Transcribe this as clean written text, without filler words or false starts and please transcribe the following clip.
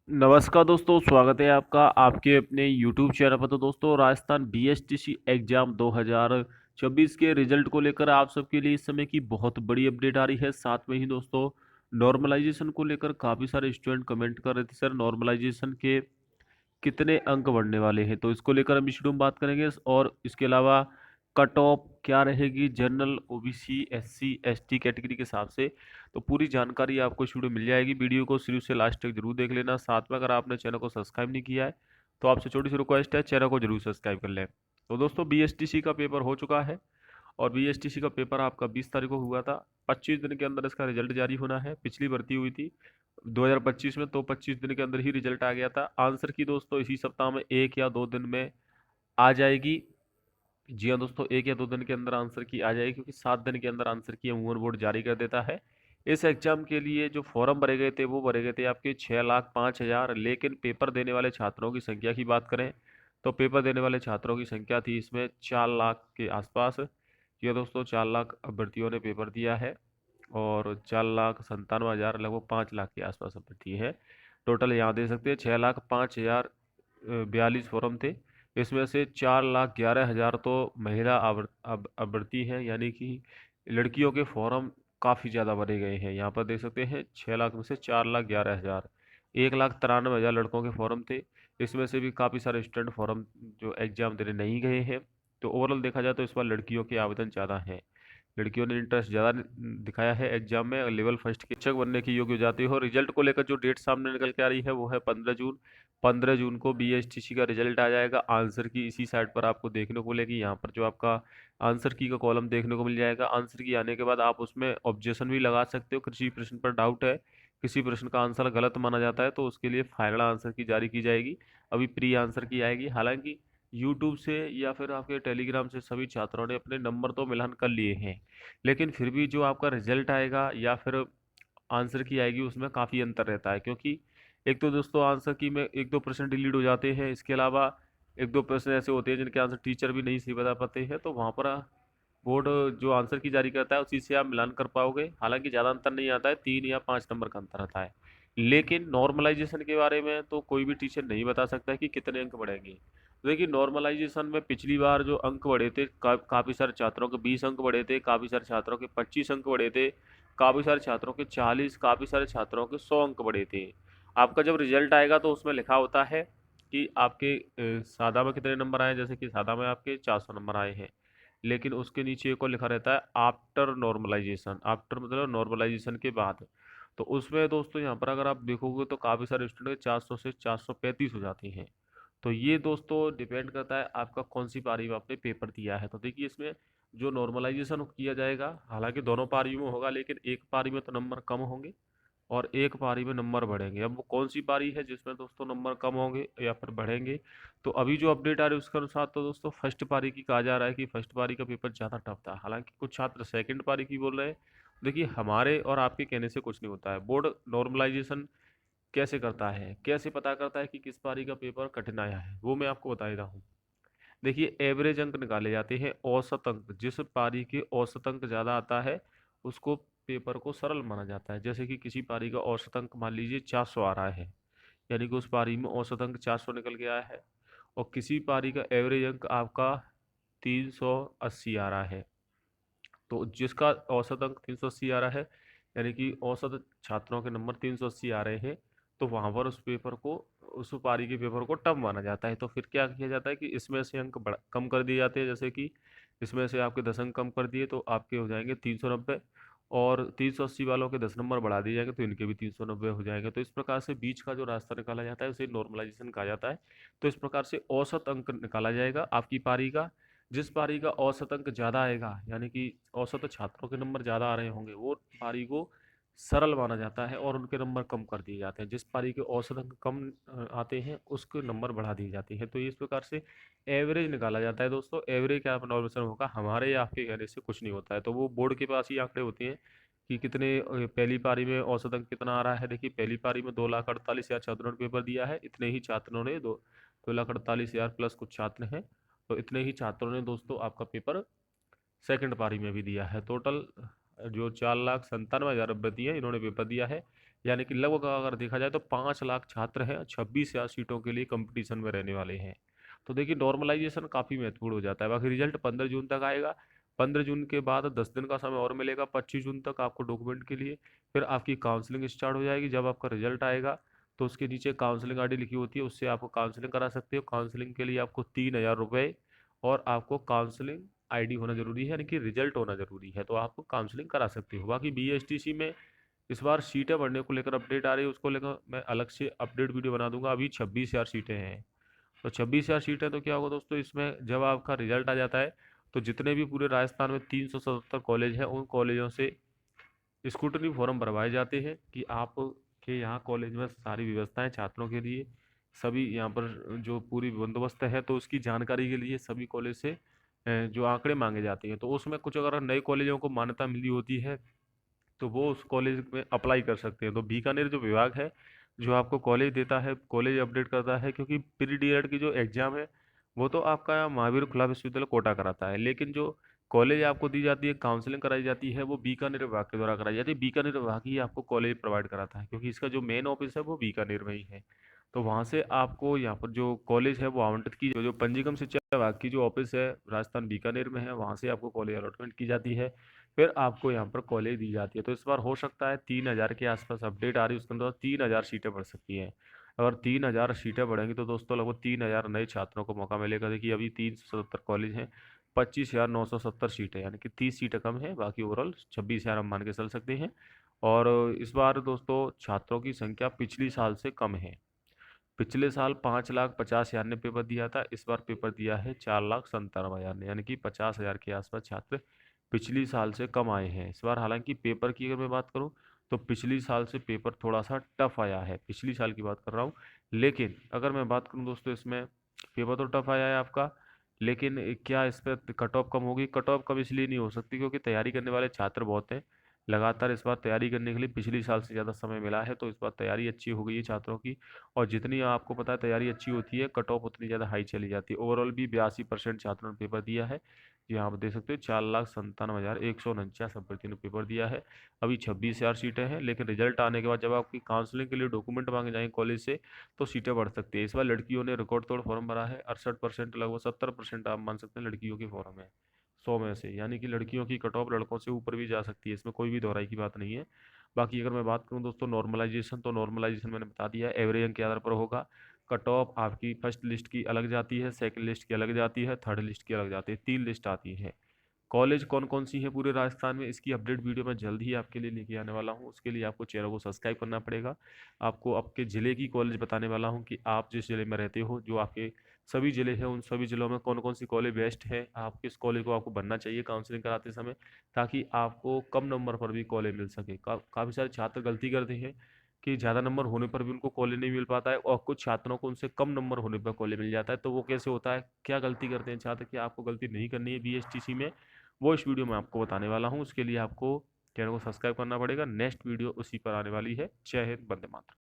नमस्कार दोस्तों, स्वागत है आपका आपके अपने YouTube चैनल पर। तो दोस्तों, राजस्थान बीएसटीसी एग्जाम 2024 के रिजल्ट को लेकर आप सबके लिए इस समय की बहुत बड़ी अपडेट आ रही है। साथ में ही दोस्तों, नॉर्मलाइजेशन को लेकर काफ़ी सारे स्टूडेंट कमेंट कर रहे थे, सर नॉर्मलाइजेशन के कितने अंक बढ़ने वाले हैं। तो इसको लेकर हम इस वीडियो में बात करेंगे, और इसके अलावा कट ऑफ क्या रहेगी general, OBC, SC, ST category के हिसाब से। तो पूरी जानकारी आपको इस वीडियो में मिल जाएगी। वीडियो को शुरू से लास्ट तक जरूर देख लेना। साथ में अगर आपने चैनल को सब्सक्राइब नहीं किया है तो आपसे छोटी सी रिक्वेस्ट है, चैनल को जरूर सब्सक्राइब कर लें। तो दोस्तों, बीएसटीसी का पेपर हो चुका है, और बीएसटीसी का पेपर आपका 20 तारीख को हुआ था। 25 दिन के अंदर इसका रिजल्ट जारी होना है। पिछली भर्ती हुई थी 2025 में, तो 25 दिन के अंदर ही रिजल्ट आ गया था। आंसर की दोस्तों इसी सप्ताह में 1 या 2 दिन में आ जाएगी। जी हाँ दोस्तों, 1 या 2 दिन के अंदर आंसर की आ जाएगी, क्योंकि 7 दिन के अंदर आंसर की अमूमन बोर्ड जारी कर देता है। इस एग्जाम के लिए जो फॉर्म भरे गए थे वो भरे गए थे आपके 6,05,000। लेकिन पेपर देने वाले छात्रों की संख्या की बात करें तो पेपर देने वाले छात्रों की संख्या थी इसमें 4 लाख के आसपास। ये दोस्तों 4 लाख अभ्यर्थियों ने पेपर दिया है, और 4,97,000 लगभग 5 लाख के आसपास अभ्यर्थी है। टोटल यहाँ दे सकते हैं 6,05,042 फॉर्म थे। इसमें से 4,11,000 तो महिला अभ्यर्थी हैं, यानी कि लड़कियों के फॉर्म काफ़ी ज़्यादा भरे गए हैं। यहाँ पर देख सकते हैं 6 लाख में से 4,11,000, 1,93,000 लड़कों के फॉर्म थे। इसमें से भी काफ़ी सारे स्टूडेंट फॉर्म जो एग्ज़ाम देने नहीं गए हैं। तो ओवरऑल देखा जाए तो इस बार लड़कियों के आवेदन ज़्यादा हैं। लड़कियों ने इंटरेस्ट ज़्यादा दिखाया है एग्जाम में। लेवल फर्स्ट के शिक्षक बनने की योग्य हो जाती हो। रिजल्ट को लेकर जो डेट सामने निकल के आ रही है वो है 15 जून। 15 जून को बीएसटीसी का रिजल्ट आ जाएगा। आंसर की इसी साइट पर आपको देखने को मिलेगी। यहाँ पर जो आपका आंसर की का कॉलम देखने को मिल जाएगा। आंसर की आने के बाद आप उसमें ऑब्जेक्शन भी लगा सकते हो। किसी प्रश्न पर डाउट है, किसी प्रश्न का आंसर गलत माना जाता है, तो उसके लिए फाइनल आंसर की जारी की जाएगी। अभी प्री आंसर की आएगी। हालांकि यूट्यूब से या फिर आपके टेलीग्राम से सभी छात्रों ने अपने नंबर तो मिलान कर लिए हैं, लेकिन फिर भी जो आपका रिजल्ट आएगा या फिर आंसर की आएगी उसमें काफ़ी अंतर रहता है। क्योंकि एक तो दोस्तों आंसर की में 1-2 प्रश्न डिलीट हो जाते हैं। इसके अलावा 1-2 प्रश्न ऐसे होते हैं जिनके आंसर टीचर भी नहीं सही बता पाते हैं, तो वहाँ पर बोर्ड जो आंसर की जारी करता है उसी से आप मिलान कर पाओगे। हालांकि ज़्यादा अंतर नहीं आता है, 3 या 5 नंबर का अंतर आता है। लेकिन नॉर्मलाइजेशन के बारे में तो कोई भी टीचर नहीं बता सकता है कि कितने अंक बढ़ेंगे। देखिए, नॉर्मलाइजेशन में पिछली बार जो अंक बढ़े थे, काफ़ी सारे छात्रों के 20 अंक बढ़े थे, काफ़ी सारे छात्रों के 25 अंक बढ़े थे, काफ़ी सारे छात्रों के 40, काफ़ी सारे छात्रों के 100 अंक बढ़े थे। आपका जब रिजल्ट आएगा तो उसमें लिखा होता है कि आपके सादा में कितने नंबर आए। जैसे कि सादा में आपके 400 नंबर आए हैं, लेकिन उसके नीचे एक और लिखा रहता है आफ्टर नॉर्मलाइजेशन। आफ्टर मतलब नॉर्मलाइजेशन के बाद। तो उसमें दोस्तों यहाँ पर अगर आप देखोगे तो काफ़ी सारे स्टूडेंट 400 से 435 हो जाते हैं। तो ये दोस्तों डिपेंड करता है आपका कौन सी पारी में आपने पेपर दिया है। तो देखिए, इसमें जो नॉर्मलाइजेशन किया जाएगा, हालांकि दोनों पारी में होगा, लेकिन एक पारी में तो नंबर कम होंगे और एक पारी में नंबर बढ़ेंगे। अब वो कौन सी पारी है जिसमें दोस्तों नंबर कम होंगे या फिर बढ़ेंगे, तो अभी जो अपडेट आ रही है उसके अनुसार तो दोस्तों फर्स्ट पारी की कहा जा रहा है कि फर्स्ट पारी का पेपर ज़्यादा टफ था। हालांकि कुछ छात्र सेकंड पारी की बोल रहे हैं। देखिए, हमारे और आपके कहने से कुछ नहीं होता है। बोर्ड नॉर्मलाइजेशन कैसे करता है, कैसे पता करता है कि किस पारी का पेपर कठिन आया है, वो मैं आपको बता ही रहा हूँ। देखिए, एवरेज अंक निकाले जाते हैं, औसत अंक। जिस पारी के औसत अंक ज़्यादा आता है उसको पेपर को सरल माना जाता है। जैसे कि किसी पारी का औसत अंक मान लीजिए 400 आ रहा है, यानी कि उस पारी में औसत अंक 400 निकल के आया है, और किसी पारी का एवरेज अंक आपका 380 आ रहा है। तो जिसका औसत अंक 380 आ रहा है, यानी कि औसत छात्रों के नंबर 380 आ रहे हैं, तो वहाँ पर उस पेपर को, उस पारी के पेपर को टफ माना जाता है। तो फिर क्या किया जाता है कि इसमें से अंक कम कर दिए जाते हैं। जैसे कि इसमें से आपके 10 अंक कम कर दिए तो आपके हो जाएंगे 390, और 380 वालों के 10 नंबर बढ़ा दिए जाएंगे तो इनके भी 390 हो जाएंगे। तो इस प्रकार से बीच का जो रास्ता निकाला जाता है उसे नॉर्मलाइजेशन कहा जाता है। तो इस प्रकार से औसत अंक निकाला जाएगा आपकी पारी का। जिस पारी का औसत अंक ज़्यादा आएगा, यानी कि औसत छात्रों के नंबर ज़्यादा आ रहे होंगे, वो पारी को सरल माना जाता है और उनके नंबर कम कर दिए जाते हैं। जिस पारी के औसत अंक कम आते हैं उसके नंबर बढ़ा दिए जाते हैं। तो इस प्रकार से एवरेज निकाला जाता है दोस्तों। एवरेज क्या नॉर्मल होगा, हमारे या आपके कहने से कुछ नहीं होता है। तो वो बोर्ड के पास ही आंकड़े होते हैं कि कितने पहली पारी में औसत अंक कितना आ रहा है। देखिए, पहली पारी में 2,48,000 छात्रों ने पेपर दिया है। इतने ही छात्रों ने 2,48,000 प्लस कुछ छात्र हैं, तो इतने ही छात्रों ने दोस्तों आपका पेपर सेकंड पारी में भी दिया है। टोटल जो 4,97,000 अभ्यर्थी हैं इन्होंने पेपर दिया है। यानी कि लगभग अगर देखा जाए तो 5 लाख छात्र हैं, 26,000 सीटों के लिए कंपटीशन में रहने वाले हैं। तो देखिए नॉर्मलाइजेशन काफ़ी महत्वपूर्ण हो जाता है। बाकी रिजल्ट 15 जून तक आएगा। 15 जून के बाद 10 दिन का समय और मिलेगा, 25 जून तक आपको डॉक्यूमेंट के लिए। फिर आपकी काउंसलिंग स्टार्ट हो जाएगी। जब आपका रिजल्ट आएगा तो उसके नीचे काउंसलिंग आईडी लिखी होती है, उससे आपको काउंसलिंग करा सकते हो। काउंसलिंग के लिए आपको 3,000 रुपये और आपको काउंसलिंग आईडी होना जरूरी है, यानी कि रिजल्ट होना जरूरी है, तो आपको काउंसलिंग करा सकते हो। बाकी बीएसटीसी में इस बार सीटें बढ़ने को लेकर अपडेट आ रही है, उसको लेकर मैं अलग से अपडेट वीडियो बना दूंगा। अभी 26,000 सीटें हैं, तो 26,000 सीटें तो क्या होगा दोस्तों, इसमें जब आपका रिजल्ट आ जाता है तो जितने भी पूरे राजस्थान में 377 कॉलेज हैं, उन कॉलेजों से स्कूटनी फॉर्म भरवाए जाते हैं कि आप के यहाँ कॉलेज में सारी व्यवस्थाएं छात्रों के लिए, सभी यहाँ पर जो पूरी बंदोबस्त है, तो उसकी जानकारी के लिए सभी कॉलेज से जो आंकड़े मांगे जाते हैं, तो उसमें कुछ अगर नए कॉलेजों को मान्यता मिली होती है तो वो उस कॉलेज में अप्लाई कर सकते हैं। तो बीकानेर जो विभाग है जो आपको कॉलेज देता है, कॉलेज अपडेट करता है, क्योंकि प्री डीएड की जो एग्ज़ाम है वो तो आपका महावीर खुला विश्वविद्यालय कोटा कराता है, लेकिन जो कॉलेज आपको दी जाती है, काउंसलिंग कराई जाती है, वो बीकानेर विभाग के द्वारा कराई जाती है। बीकानेर विभाग ही आपको कॉलेज प्रोवाइड कराता है, क्योंकि इसका जो मेन ऑफिस है वो बीकानेर में ही है। तो वहाँ से आपको यहाँ पर जो कॉलेज है वो आवंटित की, जो पंजीकरण शिक्षा विभाग की जो ऑफिस है राजस्थान बीकानेर में है, वहाँ से आपको कॉलेज अलॉटमेंट की जाती है। फिर आपको यहाँ पर कॉलेज दी जाती है। तो इस बार हो सकता है 3,000 के आसपास अपडेट आ रही है, उसके अंदर 3,000 सीटें बढ़ सकती हैं। अगर 3,000 सीटें बढ़ेंगी तो दोस्तों लगभग 3,000 नए छात्रों को मौका मिलेगा। देखिए अभी 377 कॉलेज हैं, 25,970 सीटें, यानी कि 30 सीटें कम है, बाकी ओवरऑल 26,000 हम मान के चल सकते हैं। और इस बार दोस्तों छात्रों की संख्या पिछली साल से कम है। पिछले साल 5,50,000 ने पेपर दिया था, इस बार पेपर दिया है 4,97,000 ने, यानी कि 50,000 के आसपास छात्र पिछली साल से कम आए हैं इस बार। हालांकि पेपर की अगर मैं बात करूं तो पिछली साल से पेपर थोड़ा सा टफ आया है, पिछली साल की बात कर रहा हूं। लेकिन अगर मैं बात करूं दोस्तों, इसमें पेपर तो टफ आया है आपका, लेकिन क्या इस पर कट ऑफ कम होगी? कट ऑफ कम इसलिए नहीं हो सकती क्योंकि तैयारी करने वाले छात्र बहुत हैं। लगातार इस बार तैयारी करने के लिए पिछली साल से ज़्यादा समय मिला है, तो इस बार तैयारी अच्छी हो गई है छात्रों की। और जितनी आपको पता है तैयारी अच्छी होती है, कट ऑफ उतनी ज़्यादा हाई चली जाती है। ओवरऑल भी 82% छात्रों ने पेपर दिया है। यहाँ आप देख सकते हो 4,97,149 अभ्यर्थियों ने पेपर दिया है। अभी 26,000 सीटें हैं, लेकिन रिजल्ट आने के बाद जब आपकी काउंसलिंग के लिए डॉक्यूमेंट मांगे जाएंगे कॉलेज से तो सीटें बढ़ सकती है। इस बार लड़कियों ने रिकॉर्ड तोड़ फॉर्म भरा है, 68%, लगभग 70% आप मान सकते हैं लड़कियों के फॉर्म है 100 में से, यानी कि लड़कियों की कट ऑफ लड़कों से ऊपर भी जा सकती है, इसमें कोई भी दोहराई की बात नहीं है। बाकी अगर मैं बात करूं दोस्तों नॉर्मलाइजेशन, तो नॉर्मलाइजेशन मैंने बता दिया है, एवरेज अंक के आधार पर होगा। कट ऑफ आपकी फर्स्ट लिस्ट की अलग जाती है, सेकंड लिस्ट की अलग जाती है, थर्ड लिस्ट की अलग जाती है, 3 लिस्ट आती है। कॉलेज कौन कौन सी है पूरे राजस्थान में, इसकी अपडेट वीडियो मैं जल्द ही आपके लिए लेके आने वाला हूँ। उसके लिए आपको चैनल को सब्सक्राइब करना पड़ेगा। आपको आपके ज़िले की कॉलेज बताने वाला हूँ कि आप जिस ज़िले में रहते हो, जो आपके सभी ज़िले हैं, उन सभी ज़िलों में कौन कौन सी कॉलेज बेस्ट है, आप किस कॉलेज को आपको बनना चाहिए काउंसलिंग कराते समय, ताकि आपको कम नंबर पर भी कॉलेज मिल सके। काफ़ी सारे छात्र गलती करते हैं कि ज़्यादा नंबर होने पर भी उनको कॉलेज नहीं मिल पाता है, और कुछ छात्रों को उनसे कम नंबर होने पर कॉलेज मिल जाता है। तो वो कैसे होता है, क्या गलती करते हैं छात्र, कि आपको गलती नहीं करनी है बीएसटीसी में, वो इस वीडियो में आपको बताने वाला हूँ। उसके लिए आपको चैनल को सब्सक्राइब करना पड़ेगा। नेक्स्ट वीडियो उसी पर आने वाली है। जय हिंद, वंदे मातरम।